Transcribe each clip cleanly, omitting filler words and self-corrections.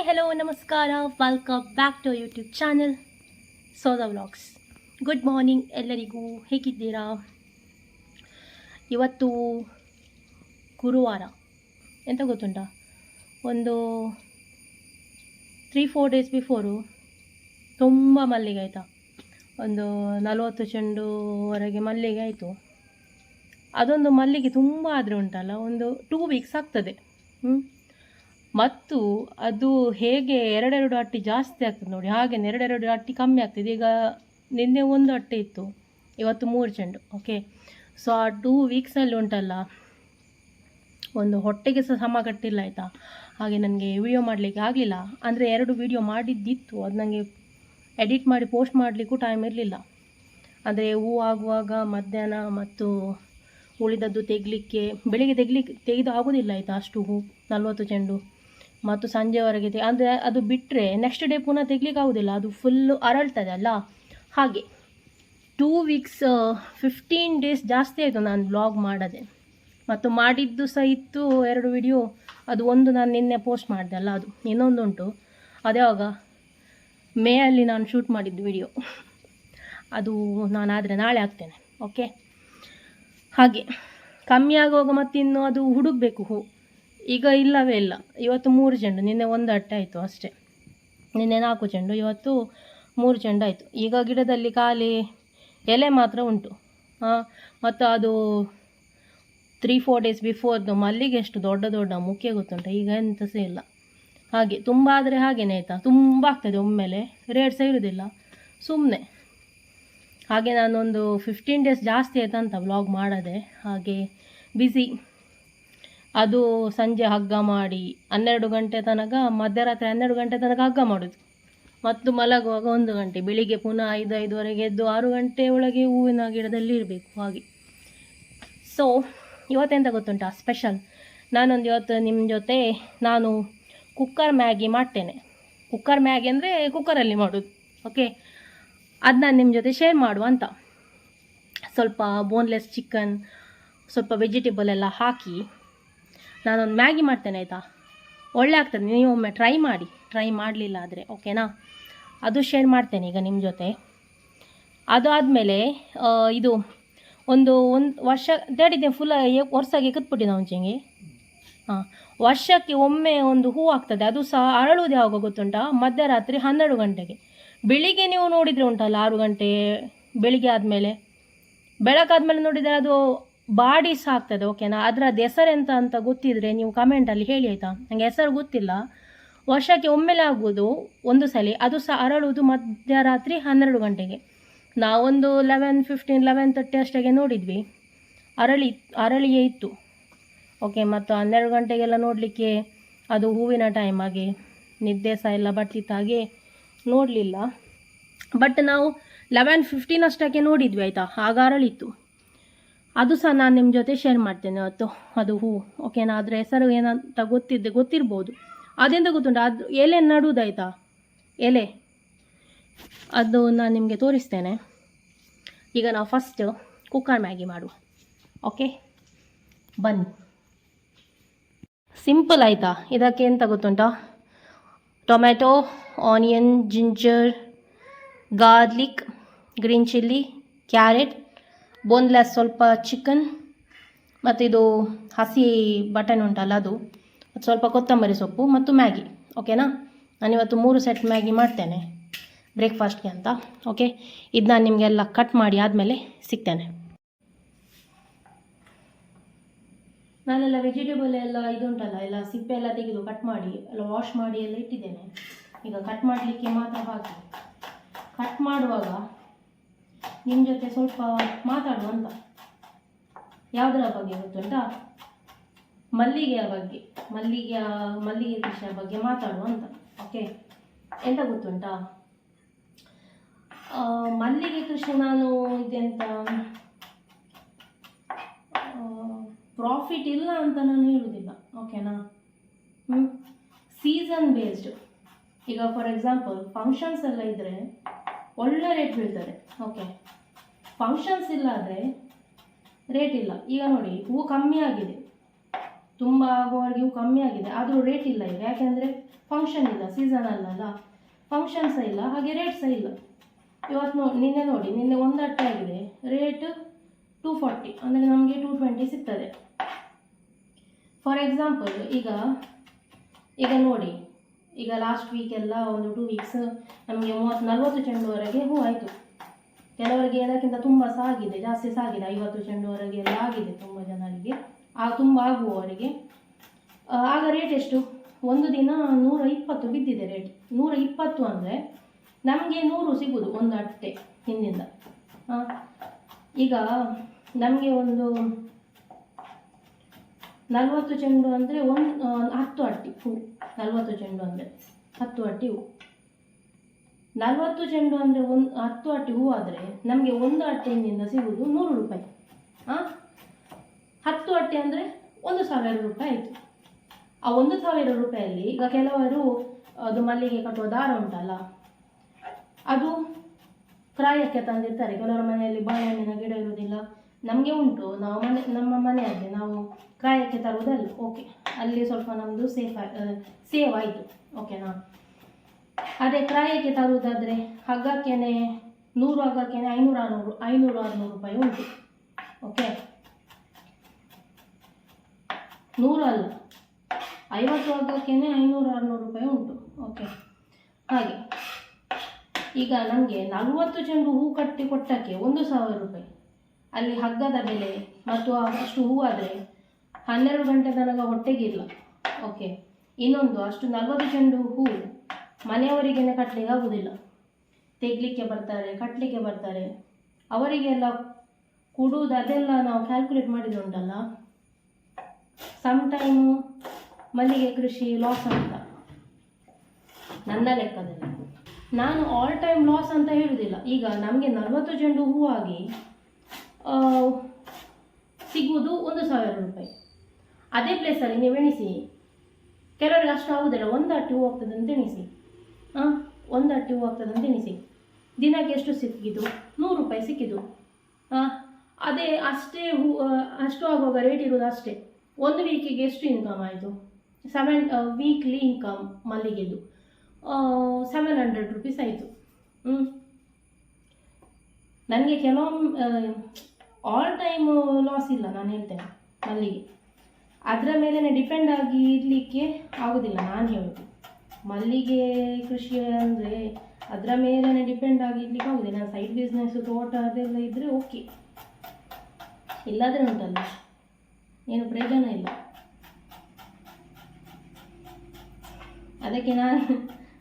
Hello ನಮಸ್ಕಾರ, welcome back to YouTube channel Soda vlogs. Good morning ಎಲ್ಲರಿಗೂ, ಹೇಗಿದ್ದೀರಾ? ಇವತ್ತು ಗುರುವಾರ. ಎಂತ ಗೊತ್ತುಂಟಾ, ಒಂದು 3-4 ಡೇಸ್ ಬಿಫೋರು ತುಂಬ ಮಲ್ಲಿಗೆ ಆಯಿತಾ, ಒಂದು 40 ಚೆಂಡುವರೆಗೆ ಮಲ್ಲಿಗೆ ಆಯಿತು. ಅದೊಂದು ಮಲ್ಲಿಗೆ ತುಂಬ ಆದರೆ ಉಂಟಲ್ಲ, ಒಂದು 2 ವೀಕ್ಸ್ ಆಗ್ತದೆ. ಮತ್ತು ಅದು ಹೇಗೆ ಎರಡೆರಡು ಅಟ್ಟಿ ಜಾಸ್ತಿ ಆಗ್ತದೆ ನೋಡಿ, ಹಾಗೆ ಎರಡೆರಡು ಅಟ್ಟಿ ಕಮ್ಮಿ ಆಗ್ತದೆ. ಈಗ ನಿನ್ನೆ 1 ಅಟ್ಟೆ ಇತ್ತು, ಇವತ್ತು 3 ಚೆಂಡು. ಓಕೆ, ಸೊ ಆ 2 ವೀಕ್ಸಲ್ಲಿ ಉಂಟಲ್ಲ, ಒಂದು ಹೊಟ್ಟೆಗೆ ಸಹ ಸಮ ಕಟ್ಟಿಲ್ಲ ಆಯಿತಾ. ಹಾಗೆ ನನಗೆ ವಿಡಿಯೋ ಮಾಡಲಿಕ್ಕೆ ಆಗಲಿಲ್ಲ. ಅಂದರೆ 2 ವಿಡಿಯೋ ಮಾಡಿದ್ದಿತ್ತು, ಅದು ನನಗೆ ಎಡಿಟ್ ಮಾಡಿ ಪೋಸ್ಟ್ ಮಾಡಲಿಕ್ಕೂ ಟೈಮ್ ಇರಲಿಲ್ಲ. ಅಂದರೆ ಹೂ ಆಗುವಾಗ ಮಧ್ಯಾಹ್ನ ಮತ್ತು ಉಳಿದದ್ದು ತೆಗಲಿಕ್ಕೆ, ಬೆಳಿಗ್ಗೆ ತೆಗೆದು ಆಗೋದಿಲ್ಲ ಆಯಿತಾ, ಅಷ್ಟು ಹೂ 40 ಚೆಂಡು ಮತ್ತು ಸಂಜೆವರೆಗೆ ಅಂದರೆ ಅದು ಬಿಟ್ಟರೆ ನೆಕ್ಸ್ಟ್ ಡೇ ಪುನಃ ತೆಗ್ಲಿಕ್ಕೆ ಆಗೋದಿಲ್ಲ, ಅದು ಫುಲ್ಲು ಅರಳ್ತದೆ ಅಲ್ಲ. ಹಾಗೆ 2 ವೀಕ್ಸ್ 15 ಡೇಸ್ ಜಾಸ್ತಿ ಆಯಿತು ನಾನು ಬ್ಲಾಗ್ ಮಾಡದೆ. ಮತ್ತು ಮಾಡಿದ್ದು ಸಹ ಇತ್ತು 2 ವಿಡಿಯೋ. ಅದು ಒಂದು ನಾನು ನಿನ್ನೆ ಪೋಸ್ಟ್ ಮಾಡಿದೆ ಅಲ್ಲ, ಅದು ಇನ್ನೊಂದು ಉಂಟು. ಅದ್ಯಾವಾಗ ಮೇಯಲ್ಲಿ ನಾನು ಶೂಟ್ ಮಾಡಿದ್ದು ವಿಡಿಯೋ, ಅದು ನಾನಾದರೆ ನಾಳೆ ಹಾಕ್ತೇನೆ. ಓಕೆ, ಹಾಗೆ ಕಮ್ಮಿ ಆಗುವಾಗ ಮತ್ತಿನ್ನು ಅದು ಹುಡುಕಬೇಕು ಹೂ. ಈಗ ಇಲ್ಲವೇ ಇಲ್ಲ. ಇವತ್ತು 3 ಚೆಂಡು, ನಿನ್ನೆ 1 ಅಟ್ಟೆ ಆಯಿತು ಅಷ್ಟೇ. ನಿನ್ನೆ 4 ಚೆಂಡು, ಇವತ್ತು 3 ಚೆಂಡು ಆಯಿತು. ಈಗ ಗಿಡದಲ್ಲಿ ಖಾಲಿ ಎಲೆ ಮಾತ್ರ ಉಂಟು. ಮತ್ತು ಅದು 3-4 ಡೇಸ್ ಬಿಫೋರ್ದು ಮಲ್ಲಿಗೆ ಎಷ್ಟು ದೊಡ್ಡ ದೊಡ್ಡ ಮುಖ್ಯ ಗೊತ್ತುಂಟ, ಈಗ ಎಂತ ಸಹ ಇಲ್ಲ. ಹಾಗೆ ತುಂಬ ಆದರೆ ಹಾಗೇನೆ ಆಯಿತಾ, ತುಂಬ ಆಗ್ತದೆ ಒಮ್ಮೆಲೆ, ರೇಟ್ ಸಹ ಇರೋದಿಲ್ಲ ಸುಮ್ಮನೆ. ಹಾಗೆ ನಾನೊಂದು 15 ಡೇಸ್ ಜಾಸ್ತಿ ಆಯ್ತಂತ ವ್ಲಾಗ್ ಮಾಡದೆ, ಹಾಗೆ ಬ್ಯುಸಿ. ಅದು ಸಂಜೆ ಹಗ್ಗ ಮಾಡಿ 12 ಗಂಟೆ ತನಕ, ಮಧ್ಯರಾತ್ರಿ 12 ಗಂಟೆ ತನಕ ಹಗ್ಗ ಮಾಡೋದು, ಮತ್ತು ಮಲಗುವಾಗ 1 ಗಂಟೆ, ಬೆಳಿಗ್ಗೆ ಪುನಃ 5-5:30 ಎದ್ದು 6 ಗಂಟೆ ಒಳಗೆ ಹೂವಿನ ಗಿಡದಲ್ಲಿ ಇರಬೇಕು. ಹಾಗೆ ಸೊ ಇವತ್ತೆಂತ ಗೊತ್ತುಂಟಾ ಸ್ಪೆಷಲ್, ನಾನೊಂದು ಇವತ್ತು ನಿಮ್ಮ ಜೊತೆ ನಾನು ಕುಕ್ಕರ್ ಮ್ಯಾಗಿ ಮಾಡ್ತೇನೆ. ಕುಕ್ಕರ್ ಮ್ಯಾಗಿ ಅಂದರೆ ಕುಕ್ಕರಲ್ಲಿ ಮಾಡೋದು. ಓಕೆ, ಅದು ನಾನು ನಿಮ್ಮ ಜೊತೆ ಶೇರ್ ಮಾಡುವ ಅಂತ. ಸ್ವಲ್ಪ ಬೋನ್ಲೆಸ್ ಚಿಕನ್, ಸ್ವಲ್ಪ ವೆಜಿಟೇಬಲ್ ಎಲ್ಲ ಹಾಕಿ ನಾನೊಂದು ಮ್ಯಾಗಿ ಮಾಡ್ತೇನೆ ಆಯಿತಾ. ಒಳ್ಳೆ ಆಗ್ತದೆ, ನೀವು ಒಮ್ಮೆ ಟ್ರೈ ಮಾಡಿ. ಟ್ರೈ ಮಾಡಲಿಲ್ಲ ಆದರೆ ಓಕೆನಾ, ಅದು ಶೇರ್ ಮಾಡ್ತೇನೆ ಈಗ ನಿಮ್ಮ ಜೊತೆ. ಅದಾದಮೇಲೆ ಇದು ಒಂದು ವರ್ಷ ದೇಡಿದ್ದೆ ಫುಲ್ ವರ್ಷಕ್ಕೆ ಕತ್ಬಿಟ್ಟಿದ್ದೆ ಮುಂಚೆಗೆ. ವರ್ಷಕ್ಕೆ ಒಮ್ಮೆ ಒಂದು ಹೂ ಆಗ್ತದೆ, ಅದು ಸಹ ಅರಳುವುದು ಯಾವಾಗ ಗೊತ್ತುಂಟಾ, ಮಧ್ಯರಾತ್ರಿ 12 ಗಂಟೆಗೆ. ಬೆಳಿಗ್ಗೆ ನೀವು ನೋಡಿದರೆ ಉಂಟಲ್ಲ 6 ಗಂಟೆ ಬೆಳಿಗ್ಗೆ ಆದಮೇಲೆ, ಬೆಳಕಾದ್ಮೇಲೆ ನೋಡಿದರೆ ಅದು ಬಾಡಿ ಸಹ ಆಗ್ತದೆ. ಓಕೆನಾ, ಅದರ ಹೆಸರೆಂತ ಅಂತ ಗೊತ್ತಿದ್ರೆ ನೀವು ಕಮೆಂಟಲ್ಲಿ ಹೇಳಿ ಆಯಿತಾ, ನನಗೆ ಹೆಸರು ಗೊತ್ತಿಲ್ಲ. ವರ್ಷಕ್ಕೆ ಒಮ್ಮೆಲೆ ಆಗೋದು ಒಂದು ಸಲ, ಅದು ಸಹ ಅರಳುವುದು ಮಧ್ಯರಾತ್ರಿ 12 ಗಂಟೆಗೆ. ನಾವೊಂದು 11:15, 11:30 ಅಷ್ಟಾಗೆ ನೋಡಿದ್ವಿ, ಅರಳಿಯೇ ಇತ್ತು. ಓಕೆ, ಮತ್ತು 12 ಗಂಟೆಗೆಲ್ಲ ನೋಡಲಿಕ್ಕೆ ಅದು ಹೂವಿನ ಟೈಮ್, ಹಾಗೆ ನಿದ್ದೆ ಸಹ ಎಲ್ಲ ಬರ್ತಿತ್ತು, ಹಾಗೆ ನೋಡಲಿಲ್ಲ. ಬಟ್ ನಾವು 11:15 ಅಷ್ಟಕ್ಕೆ ನೋಡಿದ್ವಿ ಆಯಿತಾ, ಆಗ ಅರಳಿತ್ತು. ಅದು ಸಹ ನಾನು ನಿಮ್ಮ ಜೊತೆ ಶೇರ್ ಮಾಡ್ತೇನೆ ಇವತ್ತು, ಅದು ಹೂ. ಓಕೆನಾ, ಅದರ ಹೆಸರು ಏನಂತ ಗೊತ್ತಿರ್ಬೋದು. ಅದೆಂತ ಗೊತ್ತುಂಟು, ಅದು ಎಲೆ ನಡುವುದಾಯ್ತಾ, ಎಲೆ, ಅದು ನಾನು ನಿಮಗೆ ತೋರಿಸ್ತೇನೆ. ಈಗ ನಾವು ಫಸ್ಟ್ ಕುಕ್ಕರ್ ಮ್ಯಾಗಿ ಮಾಡುವ. ಓಕೆ, ಬನ್ನಿ. ಸಿಂಪಲ್ ಆಯಿತಾ. ಇದಕ್ಕೆ ಎಂತ ಗೊತ್ತುಂಟಾ, tomato, onion, ginger, garlic, green chilli, carrot, boneless ಸ್ವಲ್ಪ ಚಿಕನ್, ಮತ್ತು ಇದು ಹಸಿ ಬಟನ್ ಉಂಟಲ್ಲ ಅದು, ಮತ್ತು ಸ್ವಲ್ಪ ಕೊತ್ತಂಬರಿ ಸೊಪ್ಪು ಮತ್ತು ಮ್ಯಾಗಿ. ಓಕೆನಾ, ನಾನಿವತ್ತು 3 ಸೆಟ್ ಮ್ಯಾಗಿ ಮಾಡ್ತೇನೆ ಬ್ರೇಕ್ಫಾಸ್ಟ್ಗೆ ಅಂತ. ಓಕೆ, ಇದು ನಾನು ನಿಮಗೆಲ್ಲ ಕಟ್ ಮಾಡಿ ಆದಮೇಲೆ ಸಿಗ್ತೇನೆ. ನಾನೆಲ್ಲ ವೆಜಿಟೇಬಲ್ ಎಲ್ಲ ಇದುಂಟಲ್ಲ, ಎಲ್ಲ ಸಿಪ್ಪೆ ಎಲ್ಲ ತೆಗೆದು ಕಟ್ ಮಾಡಿ ಎಲ್ಲ ವಾಶ್ ಮಾಡಿ ಎಲ್ಲ ಇಟ್ಟಿದ್ದೇನೆ. ಈಗ ಕಟ್ ಮಾಡಲಿಕ್ಕೆ ಮಾತ್ರ ಹಾಕಿ, ಕಟ್ ಮಾಡುವಾಗ ನಿಮ್ಮ ಜೊತೆ ಸ್ವಲ್ಪ ಮಾತಾಡುವಂತ. ಯಾವುದರ ಬಗ್ಗೆ ಗೊತ್ತುಂಟಾ, ಮಲ್ಲಿಗೆಯ ಬಗ್ಗೆ, ಮಲ್ಲಿಗೆ ಕೃಷಿಯ ಬಗ್ಗೆ ಮಾತಾಡುವಂತ. ಓಕೆ, ಎಂತ ಗೊತ್ತುಂಟಾ, ಮಲ್ಲಿಗೆ ಕೃಷಿ ನಾನು ಇದೆಂತ ಪ್ರಾಫಿಟ್ ಇಲ್ಲ ಅಂತ ನಾನು ಹೇಳುವುದಿಲ್ಲ. ಓಕೆನಾ, ಸೀಸನ್ ಬೇಸ್ಡ್. ಈಗ ಫಾರ್ ಎಕ್ಸಾಂಪಲ್ ಫಂಕ್ಷನ್ಸ್ ಎಲ್ಲ ಇದ್ದರೆ ಒಳ್ಳೆ ರೇಟ್ ಬೀಳ್ತದೆ. ಓಕೆ, ಫಂಕ್ಷನ್ಸ್ ಇಲ್ಲ ಆದರೆ ರೇಟ್ ಇಲ್ಲ. ಈಗ ನೋಡಿ, ಹೂ ಕಮ್ಮಿ ಆಗಿದೆ, ತುಂಬ ಆಗುವವರೆಗೆ ಹೂ ಕಮ್ಮಿ ಆಗಿದೆ, ಆದರೂ ರೇಟ್ ಇಲ್ಲ ಈಗ. ಯಾಕೆಂದರೆ ಫಂಕ್ಷನ್ ಇಲ್ಲ, ಸೀಸನ್ ಅಲ್ಲಲ್ಲ, ಫಂಕ್ಷನ್ ಸಹ ಇಲ್ಲ, ಹಾಗೆ ರೇಟ್ ಸಹ ಇಲ್ಲ. ಇವತ್ತು ನಿನ್ನೆ ನೋಡಿ, ನಿನ್ನೆ ಒಂದು ಅಟ್ಟೆ ಆಗಿದೆ, ರೇಟ್ 240, ಅಂದರೆ ನಮಗೆ 220 ಸಿಗ್ತದೆ. ಫಾರ್ ಎಕ್ಸಾಂಪಲ್ ಈಗ ನೋಡಿ, ಈಗ ಲಾಸ್ಟ್ ವೀಕೆಲ್ಲ ಒಂದು 2 ವೀಕ್ಸ್ ನಮಗೆ 30-40 ಚೆಂಡುವರೆಗೆ ಹೂ ಆಯಿತು. ಕೆಲವರಿಗೆ ಅದಕ್ಕಿಂತ ತುಂಬ ಸಹ ಆಗಿದೆ, ಜಾಸ್ತಿ ಸಹ ಆಗಿದೆ, 50 ಚೆಂಡುವರೆಗೆ ಎಲ್ಲ ಆಗಿದೆ ತುಂಬ ಜನರಿಗೆ, ತುಂಬ ಆಗುವವರಿಗೆ. ಆಗ ರೇಟ್ ಎಷ್ಟು? ಒಂದು ದಿನ 120 ಬಿದ್ದಿದೆ ರೇಟ್. 120 ಅಂದರೆ ನಮಗೆ 100 ಸಿಗೋದು ಒಂದು ಅಟ್ಟೆ ಹಿಂದಿಂದ. ಈಗ ನಮಗೆ ಒಂದು 40 ಚೆಂಡು ಅಂದರೆ 10 ಅಟ್ಟಿ ಹೂ. 40 ಚೆಂಡು ಅಂದರೆ 10 ಅಟ್ಟಿ ಹೂ. 40 ಚೆಂಡು ಅಂದರೆ 10 ಅಟ್ಟಿ ಹೂ ಆದರೆ ನಮಗೆ ಒಂದು ಅಟ್ಟೆಯಿಂದ ಸಿಗೋದು 100 ರೂಪಾಯಿ. 10 ಅಟ್ಟೆ ಅಂದರೆ 1,000 ರೂಪಾಯಿ ಆಯಿತು. ಆ 1,000 ರೂಪಾಯಲ್ಲಿ ಈಗ ಕೆಲವರು ಅದು ಮಲ್ಲಿಗೆ ಕಟ್ಟುವ ದಾರ ಉಂಟಲ್ಲ, ಅದು ಕ್ರಾಯಕ್ಕೆ ತಂದಿರ್ತಾರೆ. ಕೆಲವರ ಮನೆಯಲ್ಲಿ ಬಾಳೆಹಣ್ಣಿನ ಗಿಡ ಇರುವುದಿಲ್ಲ, ನಮಗೆ ಉಂಟು, ನಾವು ನಮ್ಮ ಮನೆಯಲ್ಲಿ ನಾವು ಕ್ರಾಯಕ್ಕೆ ತರುವುದಲ್ಲ. ಓಕೆ, ಅಲ್ಲಿ ಸ್ವಲ್ಪ ನಮ್ಮದು ಸೇವ್ ಆಯಿತು. ಓಕೆನಾ? ಅದೇ ಕ್ರಾಯಕ್ಕೆ ತರುವುದಾದರೆ ಹಗ್ಗಕ್ಕೇನೆ 100 ಹಗ್ಗಕ್ಕೇನೆ 500-600 ರೂಪಾಯಿ ಉಂಟು. ಓಕೆ, 100 ಅಲ್ಲ, 50 ಹಗ್ಗಕ್ಕೇನೆ 500-600 ರೂಪಾಯಿ ಉಂಟು. ಓಕೆ, ಹಾಗೆ ಈಗ ನಮಗೆ 40 ಚೆಂಡು ಹೂ ಕಟ್ಟಿ ಕೊಟ್ಟಕ್ಕೆ 1,000 ರೂಪಾಯಿ. ಅಲ್ಲಿ ಹಗ್ಗದ ಬೆಲೆ ಮತ್ತು ಅಷ್ಟು ಹೂ ಆದರೆ 12 ಗಂಟೆ ತನಕ ಹೊಟ್ಟೆಗಿಲ್ಲ. ಓಕೆ, ಇನ್ನೊಂದು ಅಷ್ಟು 40 ಚೆಂಡು ಹೂ ಮನೆಯವರಿಗೇನೆ ಕಟ್ಟಲಿಕ್ಕೆ ಆಗೋದಿಲ್ಲ. ತೆಗಲಿಕ್ಕೆ ಬರ್ತಾರೆ, ಕಟ್ಟಲಿಕ್ಕೆ ಬರ್ತಾರೆ, ಅವರಿಗೆಲ್ಲ ಕೊಡುವುದು ಅದೆಲ್ಲ ನಾವು ಕ್ಯಾಲ್ಕುಲೇಟ್ ಮಾಡಿದ್ರೆ ಉಂಟಲ್ಲ, ಟೈಮು ಮಲ್ಲಿಗೆ ಕೃಷಿ ಲಾಸ್ ಅಂತ ನನ್ನ ಲೆಕ್ಕದಲ್ಲಿ. ನಾನು ಆಲ್ ಟೈಮ್ ಲಾಸ್ ಅಂತ ಹೇಳುವುದಿಲ್ಲ. ಈಗ ನಮಗೆ 40 ಚೆಂಡು ಹೂವಾಗಿ ಸಿಗುವುದು 1,000 ರೂಪಾಯಿ. ಅದೇ ಪ್ಲೇಸಲ್ಲಿ ನೀವು ಎಣಿಸಿ, ಕೆಲವರಿಗೆ ಅಷ್ಟು ಆಗುವುದಿಲ್ಲ, ಒಂದು ಅಟ್ಟಿ ಹೂ ಆಗ್ತದೆ ಅಂತ ಎಣಿಸಿ. ಒಂದು ಅಟ್ಟಿ ಹೂ ಆಗ್ತದೆ ಅಂತ ಎಣಿಸಿ, ದಿನಕ್ಕೆ ಎಷ್ಟು ಸಿಕ್ಕಿದ್ದು? 100 ರೂಪಾಯಿ ಸಿಕ್ಕಿದ್ದು. ಅದೇ ಅಷ್ಟೇ ಹೂ, ಅಷ್ಟು ಆಗುವಾಗ ರೇಟ್ ಇರೋದು ಅಷ್ಟೇ. ಒಂದು ವೀಕಿಗೆ ಎಷ್ಟು ಇನ್ಕಮ್ ಆಯಿತು? ವೀಕ್ಲಿ ಇನ್ಕಮ್ ಮಲ್ಲಿಗೆದು 700 ರೂಪೀಸ್ ಆಯಿತು. ನನಗೆ ಕೆಲವೊಮ್ಮೆ ಆಲ್ ಟೈಮ್ ಲಾಸ್ ಇಲ್ಲ, ನಾನು ಹೇಳ್ತೇನೆ. ಮಲ್ಲಿಗೆ ಅದರ ಮೇಲೇ ಡಿಪೆಂಡ್ ಆಗಿ ಇರಲಿಕ್ಕೆ ಆಗೋದಿಲ್ಲ. ನಾನು ಹೇಳೋದು ಮಲ್ಲಿಗೆ ಕೃಷಿ ಅಂದರೆ ಅದರ ಮೇಲೇ ಡಿಪೆಂಡ್ ಆಗಿ ಇರಲಿಕ್ಕೆ ಆಗೋದಿಲ್ಲ. ನಾನು ಸೈಡ್ ಬಿಸ್ನೆಸ್ಸು, ತೋಟ ಅದೆಲ್ಲ ಇದ್ದರೆ ಓಕೆ, ಇಲ್ಲಾದರೆ ಉಂಟಲ್ಲ ಏನು ಪ್ರಯೋಜನ ಇಲ್ಲ. ಅದಕ್ಕೆ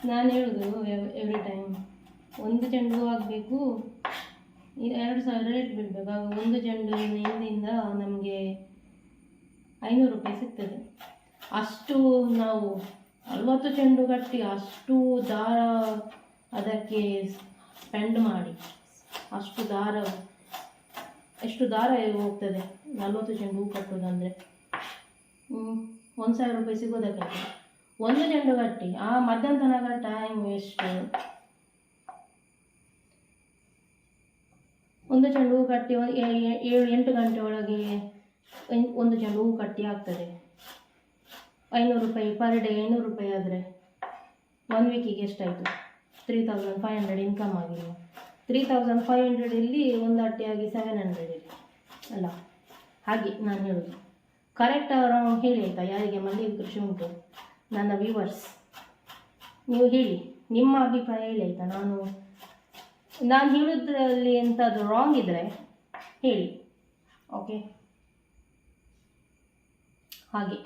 ನಾನು ಹೇಳೋದು ಎವ್ರಿ ಟೈಮ್, ಒಂದು ಚೆಂಡು ಆಗಬೇಕು 2,000 ರೇಟ್ ಬಿಡಬೇಕು. ಆಗ ಒಂದು ಚೆಂಡು ಹಿಂದಿಂದ ನಮಗೆ 500 ರೂಪಾಯಿ ಸಿಗ್ತದೆ. ಅಷ್ಟು ನಾವು 40 ಚೆಂಡು ಕಟ್ಟಿ ಅಷ್ಟು ದಾರ ಅದಕ್ಕೆ ಸ್ಪೆಂಡ್ ಮಾಡಿ, ಎಷ್ಟು ದಾರ ಹೋಗ್ತದೆ 40 ಚೆಂಡು ಹೂ ಕಟ್ಟೋದಂದರೆ 1,000 ರೂಪಾಯಿ ಸಿಗೋದಕ್ಕೆ ಒಂದು ಚೆಂಡು ಕಟ್ಟಿ ಆ ಮಧ್ಯಾಹ್ನ ತನಕ ಟೈಮ್ ವೇಸ್ಟ್. ಒಂದು ಚೆಂಡು ಹೂ ಕಟ್ಟಿ 7-8 ಗಂಟೆ ಒಳಗೆ ಒಂದು ಚೆಂಡು ಹೂ ಕಟ್ಟಿ ಆಗ್ತದೆ. 500 ರೂಪಾಯಿ ಪರ್ ಡೇ, 500 ರೂಪಾಯಿ ಆದರೆ 1 ವೀಕಿಗೆ ಎಷ್ಟಾಯಿತು? 3,500 ಇನ್ಕಮ್ ಆಗಿಲ್ಲ. 3,500 ಇಲ್ಲಿ ಒಂದು ಅಟ್ಟೆಯಾಗಿ 700 ಇಲ್ಲಿ ಅಲ್ಲ. ಹಾಗೆ ನಾನು ಹೇಳೋದು ಕರೆಕ್ಟ್ ರಾಂಗ್ ಹೇಳಿ ಆಯಿತಾ? ಯಾರಿಗೆ ಮಲ್ಲಿಗೆ ಕೃಷಿ ಉಂಟು ನನ್ನ ವ್ಯೂವರ್ಸ್, ನೀವು ಹೇಳಿ, ನಿಮ್ಮ ಅಭಿಪ್ರಾಯ ಹೇಳಿ ಆಯಿತಾ? ನಾನು ಹೇಳೋದ್ರಲ್ಲಿ ಎಂಥದ್ದು ರಾಂಗ್ ಇದ್ದರೆ ಹೇಳಿ. ಓಕೆ, ಹಾಗೆ.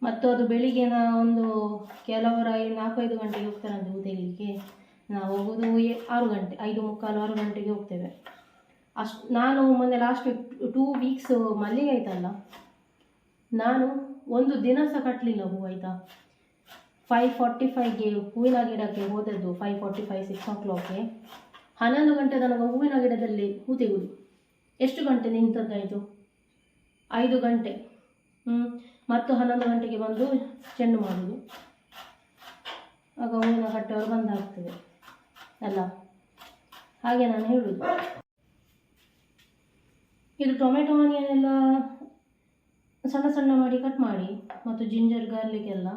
ಮತ್ತು ಅದು ಬೆಳಿಗ್ಗೆ ಒಂದು ಕೆಲವರು 4-5 ಗಂಟೆಗೆ ಹೋಗ್ತಾರಂತೆ ಹೂ ತೆಗಿಲಿಕ್ಕೆ. ನಾವು ಹೋಗೋದು 6 ಗಂಟೆ, 5:45-6 ಗಂಟೆಗೆ ಹೋಗ್ತೇವೆ. ನಾನು ಮೊನ್ನೆ ಲಾಸ್ಟ್ 2 ವೀಕ್ಸ್ ಮಲ್ಲಿಗೆ ಆಯ್ತಲ್ಲ, ನಾನು ಒಂದು ದಿನ ಸಹ ಕಟ್ಟಲಿಲ್ಲ ಹೂ ಆಯಿತಾ. 5:45ಗೆ ಹೂವಿನ ಗಿಡಕ್ಕೆ ಹೋದದ್ದು, 5:45-6 o'clockಗೆ 11 ಗಂಟೆ ತನಕ ಹೂವಿನ ಗಿಡದಲ್ಲಿ ಹೂ ತೆಗೆದು ಎಷ್ಟು ಗಂಟೆ ನಿಂತದ್ದಾಯಿತು? 5 ಗಂಟೆ. ಮತ್ತು 11 ಗಂಟೆಗೆ ಬಂದು ಚೆಂಡು ಮಾಡೋದು. ಆಗ ಹೂವಿನ ಕಟ್ಟೆಯವರು ಬಂದಾಗ್ತದೆ ಅಲ್ಲ. ಹಾಗೆ ನಾನು ಹೇಳುವುದು. ಇದು ಟೊಮೆಟೊ ಆನಿಯನ್ ಎಲ್ಲ ಸಣ್ಣ ಸಣ್ಣ ಮಾಡಿ ಕಟ್ ಮಾಡಿ, ಮತ್ತು ಜಿಂಜರ್ ಗಾರ್ಲಿಕ್ ಎಲ್ಲ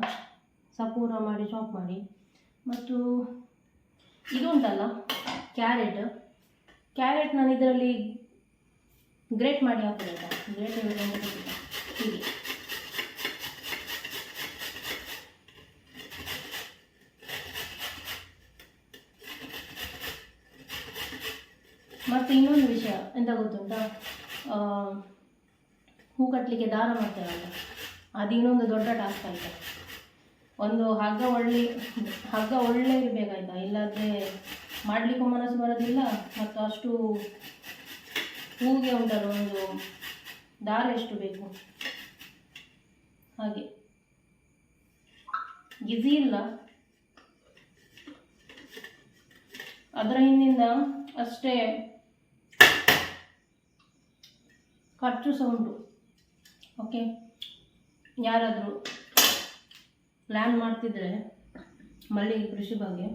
ಸಪೂರ ಮಾಡಿ ಚಾಪ್ ಮಾಡಿ, ಮತ್ತು ಇದು ಉಂಟಲ್ಲ ಕ್ಯಾರೆಟ್ ನಾನು ಇದರಲ್ಲಿ ಗ್ರೇಟ್ ಮಾಡಿ ಹಾಕೋದು. ಗ್ರೇಟ್ ಹೀಗೆ ಮತ್ತು ಇನ್ನೊಂದು ವಿಷಯ ಎಂತ ಗೊತ್ತುಂಟಾ, ಹೂ ಕಟ್ಟಲಿಕ್ಕೆ ದಾರ ಮಾಡ್ತೇವಲ್ಲ, ಅದು ಇನ್ನೊಂದು ದೊಡ್ಡ ಟಾಸ್ಕ್ ಆಯಿತಾ. ಒಂದು ಹಗ್ಗ ಒಳ್ಳೆ ಇರಬೇಕಾಯ್ತಾ, ಇಲ್ಲಾಂದರೆ ಮಾಡಲಿಕ್ಕೂ ಮನಸ್ಸು ಬರೋದಿಲ್ಲ, ಮತ್ತು ಅಷ್ಟು ಹೂಗೆ ಉಂಟಲ್ಲ ಒಂದು ದಾರ ಎಷ್ಟು ಬೇಕು ಹಾಗೆ. ಗಿಜಿ ಇಲ್ಲ, ಅದರ ಹಿಂದಿಂದ ಅಷ್ಟೇ ಖರ್ಚು ಸಹ ಉಂಟು. ಓಕೆ, ಯಾರಾದರೂ ಪ್ಲ್ಯಾನ್ ಮಾಡ್ತಿದ್ರೆ ಮಲ್ಲಿಗೆ ಕೃಷಿ ಬಗ್ಗೆ,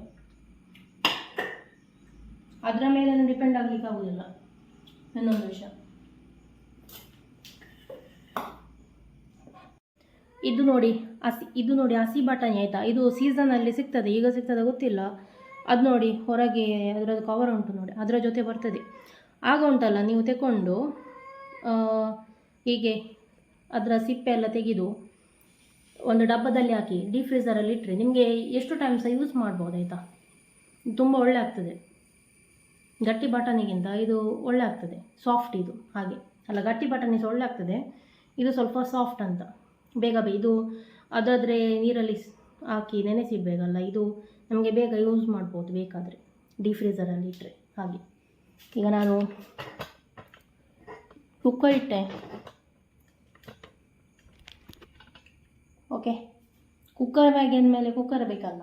ಅದರ ಮೇಲೆ ಡಿಪೆಂಡ್ ಆಗಲಿಕ್ಕೆ ಆಗೋದಿಲ್ಲ. ಇನ್ನೊಂದು ವಿಷಯ, ಇದು ನೋಡಿ ಹಸಿ ಬಟಾಣಿ ಆಯಿತಾ, ಇದು ಸೀಸನಲ್ಲಿ ಸಿಗ್ತದೆ, ಈಗ ಸಿಗ್ತದೆ ಗೊತ್ತಿಲ್ಲ. ಅದು ನೋಡಿ ಹೊರಗೆ ಅದರದ್ದು ಕವರ್ ಉಂಟು ನೋಡಿ, ಅದರ ಜೊತೆ ಬರ್ತದೆ. ಆಗ ಉಂಟಲ್ಲ, ನೀವು ತಗೊಂಡು ಹೀಗೆ ಅದರ ಸಿಪ್ಪೆ ಎಲ್ಲ ತೆಗೆದು ಒಂದು ಡಬ್ಬದಲ್ಲಿ ಹಾಕಿ ಡೀಪ್ ಫ್ರೀಝರಲ್ಲಿ ಇಟ್ಟರೆ ನಿಮಗೆ ಎಷ್ಟು ಟೈಮ್ ಸಹ ಯೂಸ್ ಮಾಡ್ಬೋದು ಆಯಿತಾ. ತುಂಬ ಒಳ್ಳೆ ಆಗ್ತದೆ, ಗಟ್ಟಿ ಬಟಾಣಿಗಿಂತ ಇದು ಒಳ್ಳೆ ಆಗ್ತದೆ, ಸಾಫ್ಟ್ ಇದು. ಹಾಗೆ ಅಲ್ಲ, ಗಟ್ಟಿ ಬಟಾಣಿ ಸಹ ಒಳ್ಳೆ ಆಗ್ತದೆ, ಇದು ಸ್ವಲ್ಪ ಸಾಫ್ಟ್ ಅಂತ. ಬೇಗ ಇದು ಅದಾದರೆ ನೀರಲ್ಲಿ ಹಾಕಿ ನೆನೆಸಿಡಬೇಕಲ್ಲ, ಇದು ನಮಗೆ ಬೇಗ ಯೂಸ್ ಮಾಡ್ಬೋದು ಬೇಕಾದರೆ ಡೀಪ್ ಫ್ರೀಝರಲ್ಲಿ ಇಟ್ಟರೆ. ಹಾಗೆ ಈಗ ನಾನು ಕುಕ್ಕರ್ ಇಟ್ಟೆ. ಓಕೆ, ಕುಕ್ಕರ್ ಮ್ಯಾಗಿ ಅಂದಮೇಲೆ ಕುಕ್ಕರ್ ಬೇಕಲ್ಲ,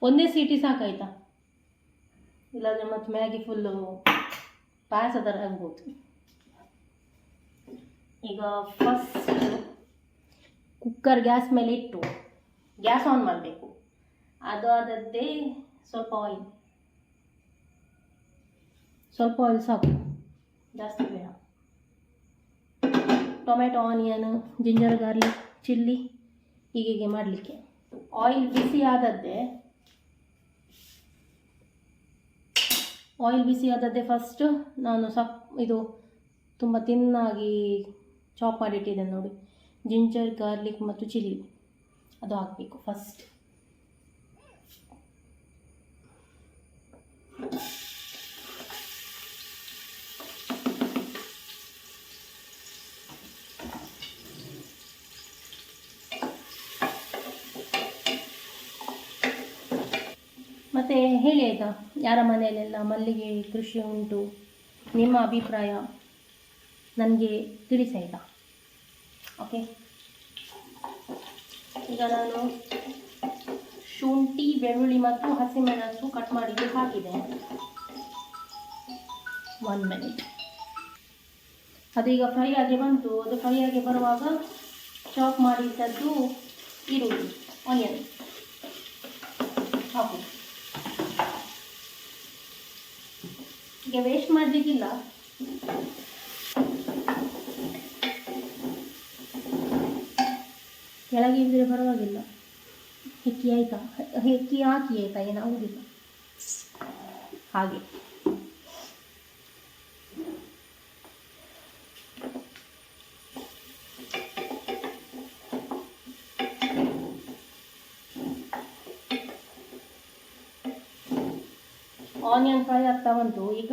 ಒಂದೇ ಸೀಟಿ ಸಾಕಾಯ್ತಾ, ಇಲ್ಲಾಂದರೆ ಮತ್ತು ಮ್ಯಾಗಿ ಫುಲ್ಲು ಪಾಯಸ ಥರ ಆಗ್ಬೋದು. ಈಗ ಫಸ್ಟ್ ಕುಕ್ಕರ್ ಗ್ಯಾಸ್ ಮೇಲೆ ಇಟ್ಟು ಗ್ಯಾಸ್ ಆನ್ ಮಾಡಬೇಕು. ಅದು ಆದದ್ದೇ ಸ್ವಲ್ಪ ಆಯಿಲ್ ಸಾಕು, ಜಾಸ್ತಿ ಬೇಡ. Tomato, onion, ginger garlic, chilli ಹೀಗೆ ಮಾಡಲಿಕ್ಕೆ ಆಯಿಲ್ ಬಿಸಿ ಆದದ್ದೇ ಫಸ್ಟ್ ನಾನು ಇದು ತುಂಬ ತಿನ್ನಾಗಿ ಚಾಪ್ ಮಾಡಿಟ್ಟಿದ್ದೇನೆ ನೋಡಿ, ಜಿಂಜರ್ ಗಾರ್ಲಿಕ್ ಮತ್ತು ಚಿಲ್ಲಿ, ಅದು ಹಾಕಬೇಕು ಫಸ್ಟ್. ಮತ್ತು ಹೇಳಿ ಆಯಿತಾ, ಯಾರ ಮನೆಯಲ್ಲೆಲ್ಲ ಮಲ್ಲಿಗೆ ಕೃಷಿ ಉಂಟು, ನಿಮ್ಮ ಅಭಿಪ್ರಾಯ ನನಗೆ ತಿಳಿಸಿ ಆಯಿತಾ. ಓಕೆ, ಈಗ ನಾನು ಶುಂಠಿ, ಬೆಳ್ಳುಳ್ಳಿ ಮತ್ತು ಹಸಿಮೆಣಸು ಕಟ್ ಮಾಡಿದ್ದು ಹಾಕಿದೆ. 1 ಮಿನಿಟ್. ಅದು ಈಗ ಫ್ರೈ ಆಗಿ ಬಂತು. ಅದು ಫ್ರೈ ಆಗಿ ಬರುವಾಗ ಚಾಪ್ ಮಾಡಿದ್ದದ್ದು ಈರುಳ್ಳಿ, ಆನಿಯನ್ ಹಾಕು. ಈಗ ವೇಸ್ಟ್ ಮಾಡಲಿಕ್ಕಿಲ್ಲ, ಕೆಳಗೆ ಇದ್ದರೆ ಪರವಾಗಿಲ್ಲ, ಹೆಕ್ಕಿ ಹಾಕಿ ಆಯಿತಾ, ಏನಾಗುವುದಿಲ್ಲ. ಹಾಗೆ ಆನಿಯನ್ ಫ್ರೈ ಆಗ್ತಾ ಬಂತು. ಈಗ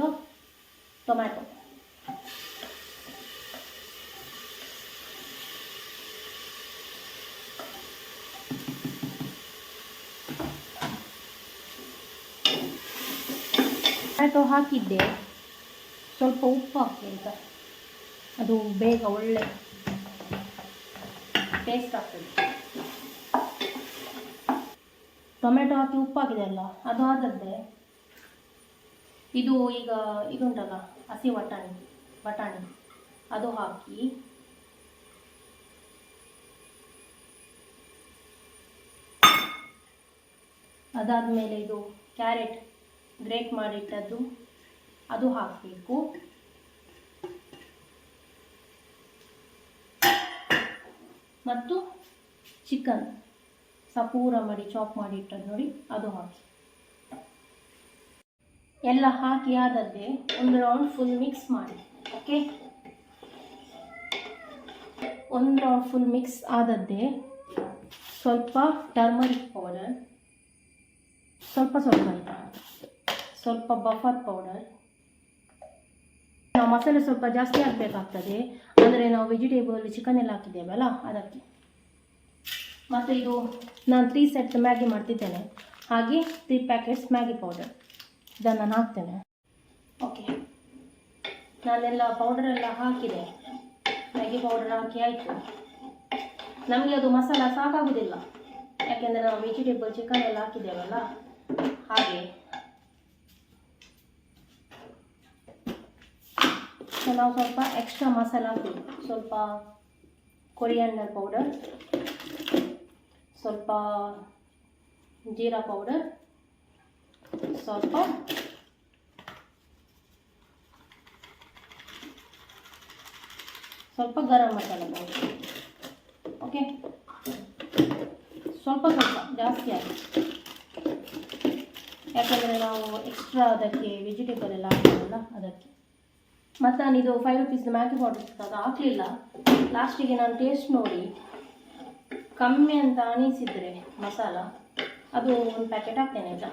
ಟೊಮ್ಯಾಟೊ ಹಾಕಿದ್ದೆ. ಸ್ವಲ್ಪ ಉಪ್ಪು ಹಾಕಿ ಅಂತ, ಅದು ಬೇಗ ಒಳ್ಳೆ ಟೇಸ್ಟ್ ಆಗ್ತದೆ. ಟೊಮೆಟೊ ಹಾಕಿ ಉಪ್ಪು ಹಾಕಿದೆ ಅಲ್ಲ, ಅದು ಆದದ್ದೇ ಇದು ಈಗ ಇದುಂಟಲ್ಲ ಹಸಿ ಬಟಾಣಿ ಅದು ಹಾಕಿ ಅದಾದಮೇಲೆ ಇದು ಕ್ಯಾರೆಟ್ ಗ್ರೇಟ್ ಮಾಡಿಟ್ಟದ್ದು ಅದು ಹಾಕಬೇಕು. ಮತ್ತು ಚಿಕನ್ ಸಪೂರ ಮಾಡಿ ಚಾಪ್ ಮಾಡಿ ಇಟ್ಟದ್ದು ನೋಡಿ, ಅದು ಹಾಕಿ. ಎಲ್ಲ ಹಾಕಿ ಆದದ್ದೇ ಒಂದು ರೌಂಡ್ ಫುಲ್ ಮಿಕ್ಸ್ ಮಾಡಿ. ಓಕೆ, ಒಂದು ರೌಂಡ್ ಫುಲ್ ಮಿಕ್ಸ್ ಆದದ್ದೇ ಸ್ವಲ್ಪ ಟರ್ಮರಿಕ್ ಪೌಡರ್, ಸ್ವಲ್ಪ ಆಯಿತಾ, ಸ್ವಲ್ಪ ಬಫರ್ ಪೌಡರ್. ನಾವು ಮಸಾಲೆ ಸ್ವಲ್ಪ ಜಾಸ್ತಿ ಹಾಕಬೇಕಾಗ್ತದೆ, ಅಂದರೆ ನಾವು ವೆಜಿಟೇಬಲ್ ಚಿಕನ್ ಎಲ್ಲ ಹಾಕಿದ್ದೇವಲ್ಲ ಅದಕ್ಕೆ. ಮತ್ತು ಇದು ನಾನು 3 ಸೆಟ್ ಮ್ಯಾಗಿ ಮಾಡ್ತಿದ್ದೇನೆ, ಹಾಗೆ 3 ಪ್ಯಾಕೆಟ್ಸ್ ಮ್ಯಾಗಿ ಪೌಡರ್ ಇದನ್ನು ನಾನು ಹಾಕ್ತೇನೆ. ಓಕೆ, ನಾನೆಲ್ಲ ಪೌಡರೆಲ್ಲ ಹಾಕಿದೆ, ಮ್ಯಾಗಿ ಪೌಡರ್ ಹಾಕಿ ಆಯಿತು. ನಮಗೆ ಅದು ಮಸಾಲ ಸಾಕಾಗೋದಿಲ್ಲ, ಯಾಕೆಂದರೆ ನಾವು ವೆಜಿಟೇಬಲ್ ಚಿಕನ್ ಎಲ್ಲ ಹಾಕಿದ್ದೇವಲ್ಲ ಹಾಗೆ. ಸೊ ನಾವು ಸ್ವಲ್ಪ ಎಕ್ಸ್ಟ್ರಾ ಮಸಾಲ ಹಾಕ್ತೀವಿ. ಸ್ವಲ್ಪ ಕೊರಿಯಾಂಡರ್ ಪೌಡರ್, ಸ್ವಲ್ಪ ಜೀರಾ ಪೌಡರ್, ಸ್ವಲ್ಪ ಗರಂ ಮಸಾಲ ಪೌಡರ್. ಓಕೆ, ಸ್ವಲ್ಪ ಜಾಸ್ತಿ ಆಗಿ, ಯಾಕಂದರೆ ನಾವು ಎಕ್ಸ್ಟ್ರಾ ಅದಕ್ಕೆ ವೆಜಿಟೇಬಲ್ ಎಲ್ಲ ಹಾಕ್ತೀವಲ್ಲ ಅದಕ್ಕೆ. ಮತ್ತು ನಾನು ಇದು 5 ರೂಪೀಸ್ದು ಮ್ಯಾಗಿ ಪೌಡರ್ ಅದು ಹಾಕಲಿಲ್ಲ. ಲಾಸ್ಟಿಗೆ ನಾನು ಟೇಸ್ಟ್ ನೋಡಿ ಕಮ್ಮಿ ಅಂತ ಅನಿಸಿದರೆ ಮಸಾಲ, ಅದು ಒಂದು ಪ್ಯಾಕೆಟ್ ಹಾಕ್ತೇನೆ ಆಯಿತಾ.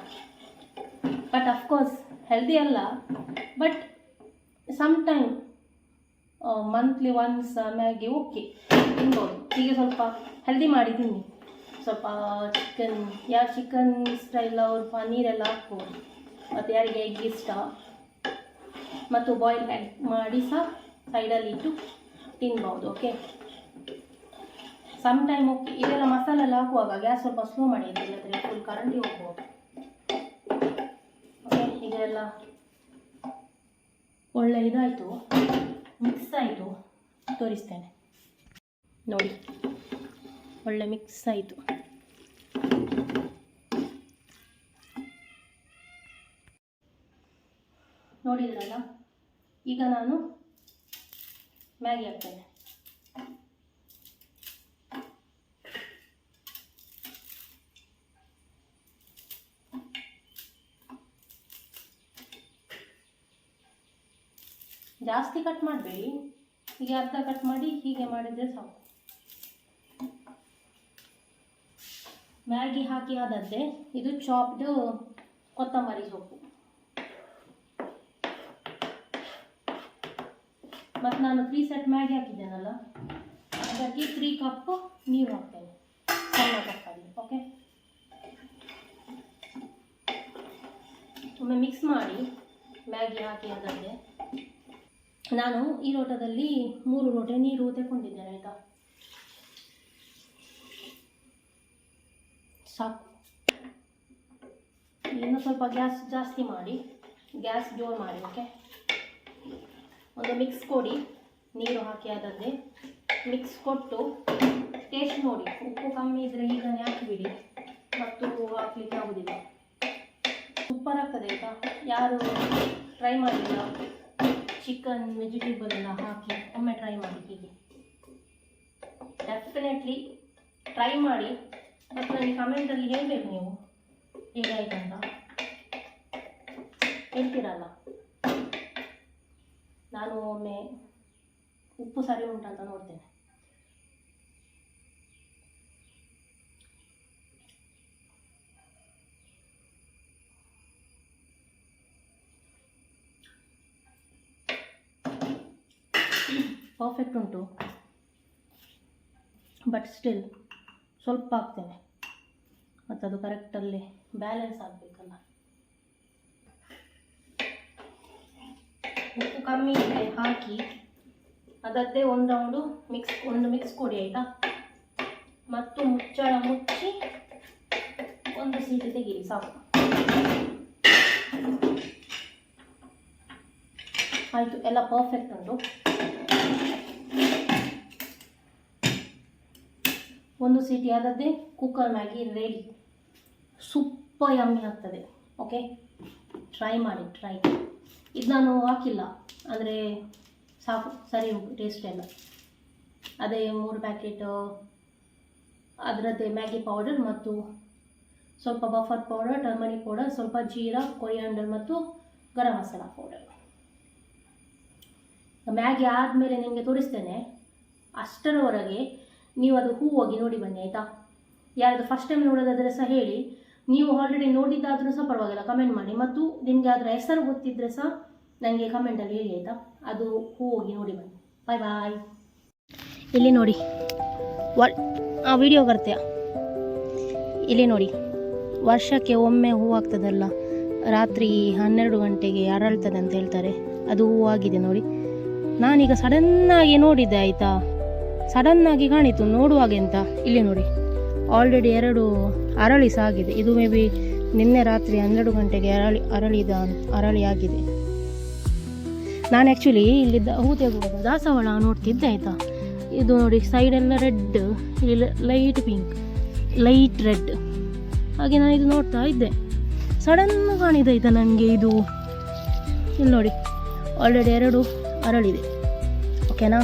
ಬಟ್ ಅಫ್ಕೋರ್ಸ್ ಹೆಲ್ದಿ ಅಲ್ಲ, but sometime monthly once Maggi okay ತಿನ್ಬೋದು. ಹೀಗೆ ಸ್ವಲ್ಪ ಹೆಲ್ದಿ ಮಾಡಿ ತಿನ್ನಿ. ಸ್ವಲ್ಪ ಚಿಕನ್, ಯಾರು ಚಿಕನ್ ಇಷ್ಟ ಇಲ್ಲ ಅವ್ರು ಪನ್ನೀರೆಲ್ಲ ಹಾಕ್ಬೋದು, ಮತ್ತು ಯಾರಿಗೆ ಎಗ್ ಇಷ್ಟ ಮತ್ತು ಬಾಯ್ಲ್ ಎಗ್ ಮಾಡಿ ಸಹ ಸೈಡಲ್ಲಿ ಇಟ್ಟು ತಿನ್ಬೋದು. Okay, sometime okay. ಇದೆಲ್ಲ ಮಸಾಲೆ ಎಲ್ಲ ಹಾಕುವಾಗ ಗ್ಯಾಸ್ ಸ್ವಲ್ಪ ಸ್ಲೋ ಮಾಡಿ, ಇಲ್ಲದ್ರೆ ಫುಲ್ ಕರೆಂಟಿಗೆ ಹೋಗ್ಬೋದು. ಓಕೆ, ಇದೆಲ್ಲ ಒಳ್ಳೆ ಇದಾಯಿತು, ಮಿಕ್ಸ್ ಆಯಿತು. ತೋರಿಸ್ತೇನೆ ನೋಡಿ, ಒಳ್ಳೆ ಮಿಕ್ಸ್ ಆಯಿತು. ನೋಡಿದ್ರಲ್ಲ, ಈಗ ನಾನು ಮ್ಯಾಗಿ ಹಾಕ್ತೇನೆ. ಜಾಸ್ತಿ ಕಟ್ ಮಾಡಬೇಡಿ, ಹೀಗೆ ಅರ್ಧ ಕಟ್ ಮಾಡಿ ಹೀಗೆ ಮಾಡಿದರೆ ಸಾಕು. ಮ್ಯಾಗಿ ಹಾಕಿ ಆದದ್ದೇ ಇದು ಚಾಪ್ಡ್ ಕೊತ್ತಂಬರಿ ಸೊಪ್ಪು. ಮತ್ತು ನಾನು 3 ಸೆಟ್ ಮ್ಯಾಗಿ ಹಾಕಿದ್ದೇನಲ್ಲ ಅದಕ್ಕೆ 3 ಕಪ್ ನೀರು ಹಾಕ್ತೇನೆ, ಸಣ್ಣ ಕಪ್ಪಲ್ಲಿ. ಓಕೆ, ಒಮ್ಮೆ ಮಿಕ್ಸ್ ಮಾಡಿ ಮ್ಯಾಗಿ ಹಾಕಿ ಆದದ್ದೇ ನಾನು ಈ ಲೋಟದಲ್ಲಿ 3 ಲೋಟ ನೀರು ತೆಗೊಂಡಿದ್ದೇನೆ ಆಯಿತಾ. ಸಾಕು. ಇನ್ನು ಸ್ವಲ್ಪ ಗ್ಯಾಸ್ ಜಾಸ್ತಿ ಮಾಡಿ, ಗ್ಯಾಸ್ ಜೋರು ಮಾಡಿ. ಓಕೆ, ಒಂದು ಮಿಕ್ಸ್ ಕೊಡಿ, ನೀರು ಹಾಕಿ ಆದದ್ದೇ ಮಿಕ್ಸ್ ಕೊಟ್ಟು ಟೇಸ್ಟ್ ನೋಡಿ. ಉಪ್ಪು ಕಮ್ಮಿ ಇದ್ದರೆ ಈಗನೇ ಹಾಕಿಬಿಡಿ, ಮತ್ತು ಹಾಕ್ಲಿಕ್ಕೆ ಆಗೋದಿಲ್ಲ. ಸೂಪರ್ ಆಗ್ತದೆ ಆಯಿತಾ. ಯಾರು ಟ್ರೈ ಮಾಡಿಲ್ಲ ಚಿಕನ್ ವೆಜಿಟೇಬಲ್ ಎಲ್ಲ ಹಾಕಿ ಒಮ್ಮೆ ಟ್ರೈ ಮಾಡಿ. ಹೀಗೆ ಡೆಫಿನೆಟ್ಲಿ ಟ್ರೈ ಮಾಡಿ, ಮತ್ತು ನನಗೆ ಕಮೆಂಟಲ್ಲಿ ಹೇಳಬೇಕು ನೀವು ಹೇಗಾಯ್ತಂತ. ಹೇಳ್ತೀರಲ್ಲ, ನಾನು ಒಮ್ಮೆ ಉಪ್ಪು ಸರಿ ಉಂಟಂತ ನೋಡ್ತೇನೆ. ಪರ್ಫೆಕ್ಟ್ ಉಂಟು, ಬಟ್ ಸ್ಟಿಲ್ ಸ್ವಲ್ಪ ಹಾಕ್ತೇನೆ, ಮತ್ತು ಅದು ಕರೆಕ್ಟಲ್ಲಿ ಬ್ಯಾಲೆನ್ಸ್ ಆಗಬೇಕಲ್ಲ. ಉಪ್ಪು ಕಮ್ಮಿ ಇದೆ ಹಾಕಿ ಅದದ್ದೇ ಒಂದು ರೌಂಡು ಮಿಕ್ಸ್ ಕೊಡಿ ಆಯಿತಾ. ಮತ್ತು ಮುಚ್ಚಳ ಮುಚ್ಚಿ 1 ಸೀಟಿ ತೆಗೀರಿ ಸಾಕು. ಆಯಿತು, ಎಲ್ಲ ಪರ್ಫೆಕ್ಟ್ ಉಂಟು. 1 ಸೀಟಿ ಆದದ್ದೇ cooker Maggi ready. Super yummy ಆಗ್ತದೆ. ಓಕೆ, ಟ್ರೈ ಮಾಡಿ. ಇದು ನಾನು ಹಾಕಿಲ್ಲ ಅಂದರೆ ಸಾಕು, ಸರಿ ಉಂಟು ಟೇಸ್ಟ್ ಎಲ್ಲ. ಅದೇ 3 ಪ್ಯಾಕೆಟ್ ಅದರದ್ದೇ ಮ್ಯಾಗಿ ಪೌಡರ್ ಮತ್ತು ಸ್ವಲ್ಪ ಬಫರ್ ಪೌಡರ್, ಟರ್ಮರಿಕ್ ಪೌಡರ್, ಸ್ವಲ್ಪ ಜೀರಾ, ಕೊರಿಯಾಂಡರ್ ಮತ್ತು ಗರಂ ಮಸಾಲ ಪೌಡರ್. ಮ್ಯಾಗಿ ಆದಮೇಲೆ ನಿಮಗೆ ತೋರಿಸ್ತೇನೆ. ಅಷ್ಟರವರೆಗೆ ನೀವು ಅದು ಹೋಗಿ ನೋಡಿ ಬನ್ನಿ ಆಯಿತಾ. ಯಾರಾದರೂ ಫಸ್ಟ್ ಟೈಮ್ ನೋಡೋದಾದರೆ ಸಹ ಹೇಳಿ, ನೀವು ಆಲ್ರೆಡಿ ನೋಡಿದ್ದಾದರೂ ಸಹ ಪರವಾಗಿಲ್ಲ ಕಮೆಂಟ್ ಮಾಡಿ, ಮತ್ತು ನಿಮಗೆ ಅದರ ಹೆಸರು ಗೊತ್ತಿದ್ದರೆ ಸಹ ನನಗೆ ಕಮೆಂಟಲ್ಲಿ ಹೇಳಿ ಆಯಿತಾ. ಅದು ಹೋಗಿ ನೋಡಿ ಬನ್ನಿ. ಬಾಯ್ ಬಾಯ್. ಇಲ್ಲಿ ನೋಡಿ ಆ ವಿಡಿಯೋ ಬರ್ತೀಯಾ, ಇಲ್ಲಿ ನೋಡಿ ವರ್ಷಕ್ಕೆ ಒಮ್ಮೆ ಹೂವಾಗ್ತದಲ್ಲ, ರಾತ್ರಿ 12 ಗಂಟೆಗೆ ಅರಳ್ತದೆ ಅಂತ ಹೇಳ್ತಾರೆ. ಅದು ಹೂವಾಗಿದೆ ನೋಡಿ. ನಾನೀಗ ಸಡನ್ನಾಗಿ ನೋಡಿದ್ದೆ ಆಯಿತಾ, ಸಡನ್ನಾಗಿ ಕಾಣಿತು ನೋಡುವಾಗ ಅಂತ. ಇಲ್ಲಿ ನೋಡಿ ಆಲ್ರೆಡಿ 2 ಅರಳಿ ಸಾಗಿದೆ. ಇದು ಮೇ ಬಿ ನಿನ್ನೆ ರಾತ್ರಿ 12 ಗಂಟೆಗೆ ಅರಳಿ ಆಗಿದೆ. ನಾನು ಆ್ಯಕ್ಚುಲಿ ಇಲ್ಲಿದ್ದ ಹೂ ತೆಗುವಾಗ ದಾಸವಾಳ ನೋಡ್ತಿದ್ದೆ ಆಯಿತಾ. ಇದು ನೋಡಿ ಸೈಡೆಲ್ಲ ರೆಡ್, ಇಲ್ಲಿ ಲೈಟ್ ಪಿಂಕ್, ಲೈಟ್ ರೆಡ್, ಹಾಗೆ ನಾನು ಇದು ನೋಡ್ತಾ ಇದ್ದೆ. ಸಡನ್ ಕಾಣಿದೆ ಆಯಿತಾ ನನಗೆ ಇದು. ಇಲ್ಲಿ ನೋಡಿ ಆಲ್ರೆಡಿ 2 ಅರಳಿದೆ. ಓಕೆನಾ,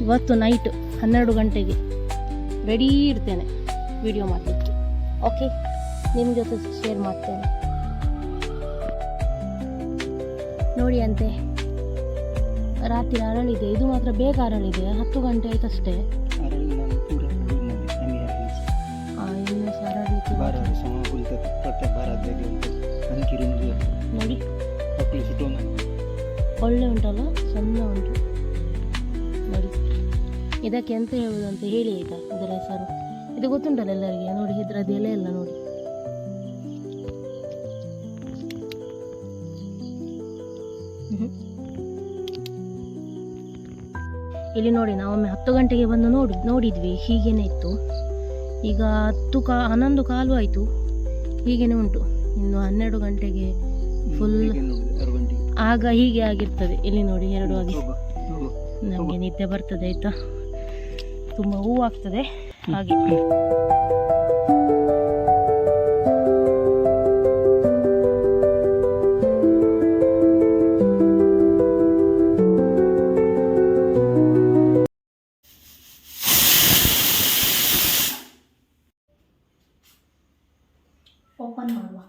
ಇವತ್ತು ನೈಟ್ 12 ಗಂಟೆಗೆ ರೆಡಿ ಇರ್ತೇನೆ ವಿಡಿಯೋ ಮಾಡಲಿಕ್ಕೆ. ಓಕೆ, ನಿಮ್ಮ ಜೊತೆ ಶೇರ್ ಮಾಡ್ತೇನೆ ನೋಡಿ. ಅಂತೆ ರಾತ್ರಿ ಅರಳಿದೆ. ಇದು ಮಾತ್ರ ಬೇಗ ಅರಳಿದೆ, 10 ಗಂಟೆ ಆಯ್ತಷ್ಟೇ. ನೋಡಿ ಒಳ್ಳೆ ಉಂಟಲ್ಲ, ಸಣ್ಣ ಉಂಟು ನೋಡಿ. ಇದಕ್ಕೆ ಎಂತ ಹೇಳುವುದು ಅಂತ ಹೇಳಿ ಆಯಿತಾ, ಇದರ ಹೆಸರು ಇದು ಗೊತ್ತುಂಟಲ್ಲ ಎಲ್ಲರಿಗೆ. ನೋಡಿ ಇದರದ್ದು ಎಲೆ ಎಲ್ಲ ನೋಡಿ. ಇಲ್ಲಿ ನೋಡಿ ನಾವೊಮ್ಮೆ 10 ಗಂಟೆಗೆ ಬಂದು ನೋಡಿದ್ವಿ, ಹೀಗೇನೆ ಇತ್ತು. ಈಗ 11 ಕಾಲು ಆಯಿತು, ಹೀಗೇನೆ ಉಂಟು. ಇನ್ನು 12 ಗಂಟೆಗೆ ಫುಲ್ ಆಗ ಹೀಗೆ ಆಗಿರ್ತದೆ. ಇಲ್ಲಿ ನೋಡಿ 2 ಆಗಿ ನಮಗೆ ನಿದ್ದೆ ಬರ್ತದೆ ಆಯಿತಾ, ತುಂಬ ಹೂವಾಗ್ತದೆ ಹಾಗೆ. ಓಪನ್ ಮಾಡುವ.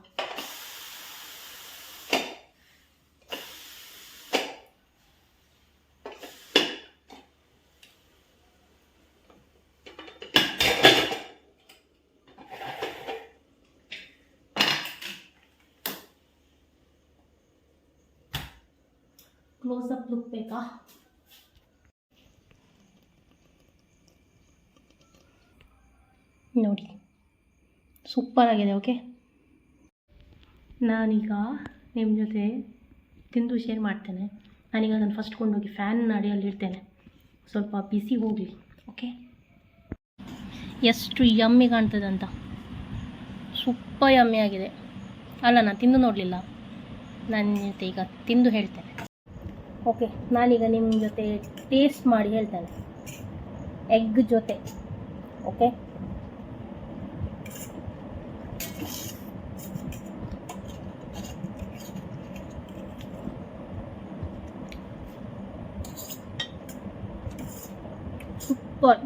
ಕ್ಲೋಸ್ ಅಪ್ ಲುಕ್ ಬೇಕಾ? ನೋಡಿ ಸೂಪರ್ ಆಗಿದೆ. ಓಕೆ, ನಾನೀಗ ನಿಮ್ಮ ಜೊತೆ ತಿಂದು ಶೇರ್ ಮಾಡ್ತೇನೆ. ನಾನೀಗ ಅದನ್ನು ಫಸ್ಟ್ ಕೊಂಡೋಗಿ ಫ್ಯಾನ್ ಅಡಿಯಲ್ಲಿ ಇಡ್ತೇನೆ, ಸ್ವಲ್ಪ ಬಿಸಿ ಹೋಗಲಿ. ಓಕೆ, ಎಷ್ಟು ಯಮ್ಮಿ ಕಾಣ್ತದೆ ಅಂತ, ಸೂಪರ್ ಯಮ್ಮಿ ಆಗಿದೆ ಅಲ್ಲ. ನಾನು ತಿಂದು ನೋಡಲಿಲ್ಲ, ನನ್ನ ಜೊತೆ ಈಗ ತಿಂದು ಹೇಳ್ತೇನೆ. ಓಕೆ, ನಾನೀಗ ನಿಮ್ಮ ಜೊತೆ ಟೇಸ್ಟ್ ಮಾಡಿ ಹೇಳ್ತೇನೆ ಎಗ್ ಜೊತೆ. Okay, super.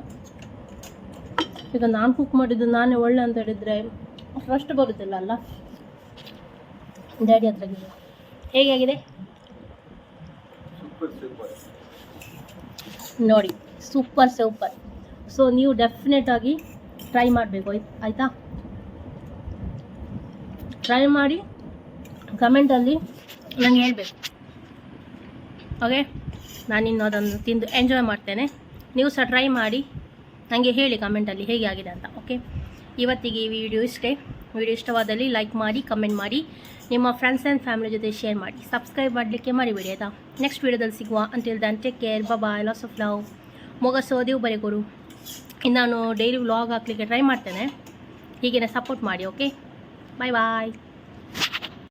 ಈಗ ನಾನು ಕುಕ್ ಮಾಡಿದ್ದು ನಾನೇ ಒಳ್ಳೆ ಅಂತ ಹೇಳಿದರೆ ಫಸ್ಟ್ ಬರುತ್ತಿಲ್ಲ ಅಲ್ಲ. ಡ್ಯಾಡಿ ಹತ್ರ ಹೇಗೆ ಆಗಿದೆ ನೋಡಿ, ಸೂಪರ್ ಸೂಪರ್. ಸೊ ನೀವು ಡೆಫಿನೆಟ್ ಆಗಿ ಟ್ರೈ ಮಾಡಬೇಕು ಆಯಿತಾ. ಟ್ರೈ ಮಾಡಿ ಕಮೆಂಟಲ್ಲಿ ನನಗೆ ಹೇಳಬೇಕು. ಓಕೆ, ನಾನಿನ್ನು ಅದನ್ನು ತಿಂದು ಎಂಜಾಯ್ ಮಾಡ್ತೇನೆ. ನೀವು ಸಹ ಟ್ರೈ ಮಾಡಿ ನನಗೆ ಹೇಳಿ ಕಮೆಂಟಲ್ಲಿ ಹೇಗೆ ಆಗಿದೆ ಅಂತ. ಓಕೆ, ಇವತ್ತಿಗೆ ಈ ವಿಡಿಯೋ ಇಷ್ಟೇ. ವಿಡಿಯೋ ಇಷ್ಟವಾದಲ್ಲಿ ಲೈಕ್ ಮಾಡಿ, ಕಮೆಂಟ್ ಮಾಡಿ, ನಿಮ್ಮ ಫ್ರೆಂಡ್ಸ್ ಆ್ಯಂಡ್ ಫ್ಯಾಮಿಲಿ ಜೊತೆ ಶೇರ್ ಮಾಡಿ, ಸಬ್ಸ್ಕ್ರೈಬ್ ಮಾಡಲಿಕ್ಕೆ ಮರಿಬೇಡಿ ಆಯಿತಾ. ನೆಕ್ಸ್ಟ್ ವಿಡಿಯೋದಲ್ಲಿ ಸಿಗುವ. Until then take care, bye, lots of love. ಮೊಗಸೋ ದೇವ್ ಬರೆಕೊಡು. ಇನ್ನು ನಾನು ಡೈಲಿ ವ್ಲಾಗ್ ಹಾಕಲಿಕ್ಕೆ ಟ್ರೈ ಮಾಡ್ತೇನೆ, ಹೀಗೇ ಸಪೋರ್ಟ್ ಮಾಡಿ. ಓಕೆ, ಬಾಯ್ ಬಾಯ್.